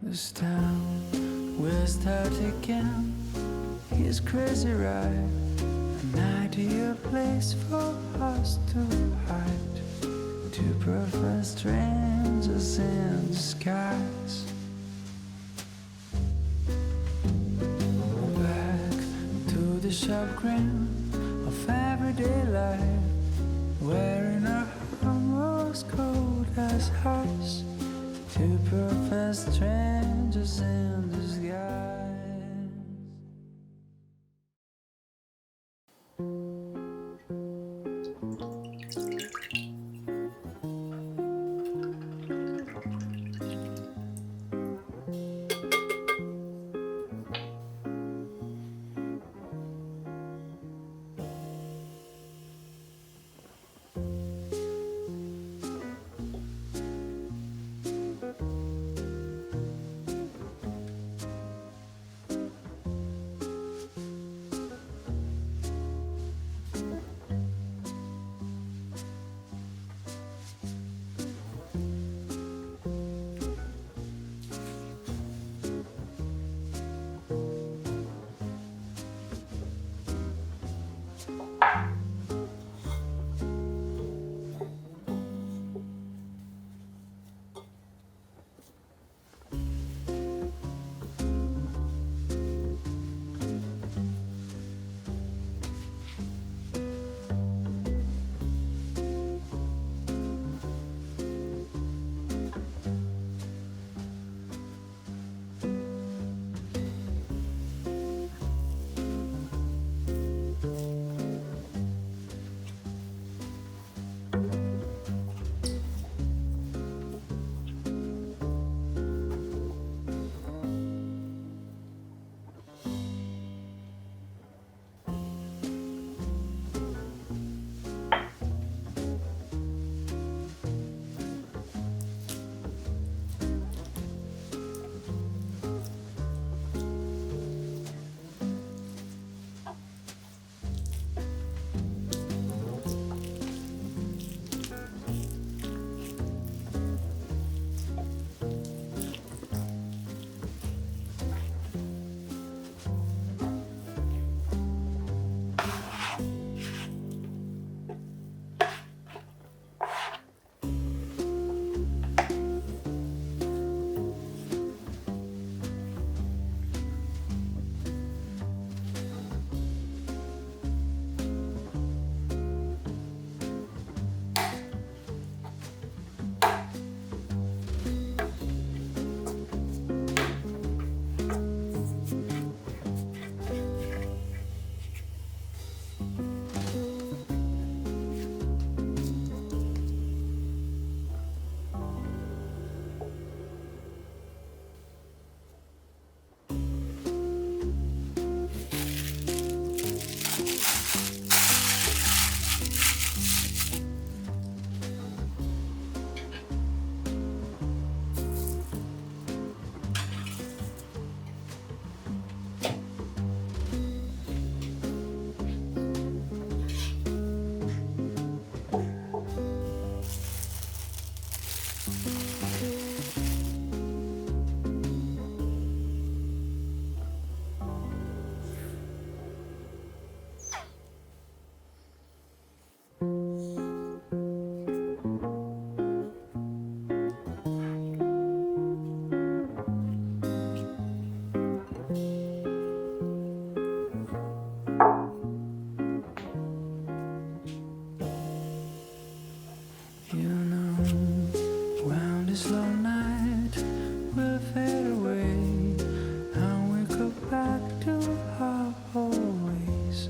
This town will start again. His crazy ride, an ideal place for us to hide. Two perfect strangers in disguise. Back to the sharp grin of everyday life, wearing our armors cold as ice. Two perfect strangers in disguise. You know, when this long night will fade away, and we go back to our old ways.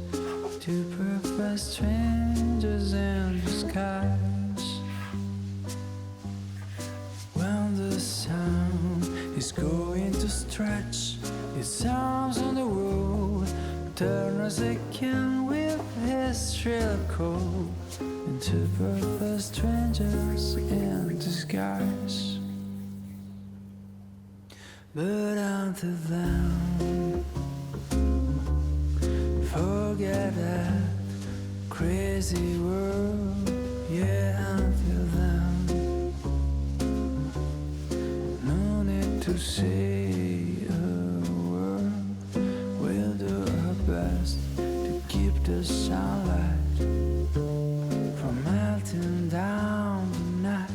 Two perfect strangers in disguise. When the sun is going to stretch its arms on the road, turn us again with his shrill call. Into perfect strangers in disguise. But until then, forget that crazy world. Yeah, until then, no need to to say a word. We'll do our best to keep the sunlight from melting down the night.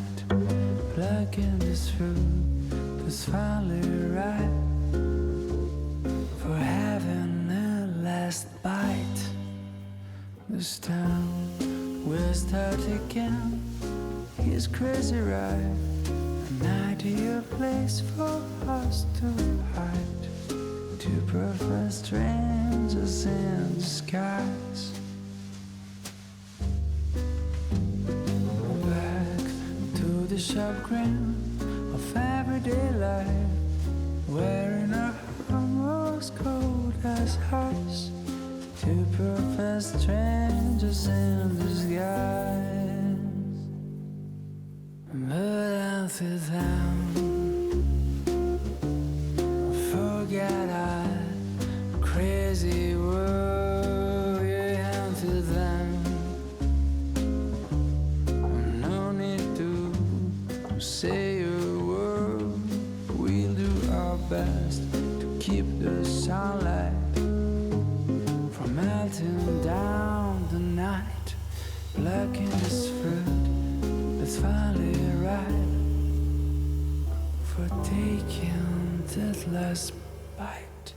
Plucking this fruit that's finally ripe for having a last bite. This town will start again. He's crazy, right? An ideal place for us to hide. Two perfect strangers in disguise. Back to the sharp grin of everyday life, wearing our armors cold as ice. Two perfect strangers in disguise. But until then, forget our crazy world. Yeah, until then, no need to say a word. We'll do our best to keep the sunlight from melting down the night. Plucking this fruit that's finally ripe for taking that last bite.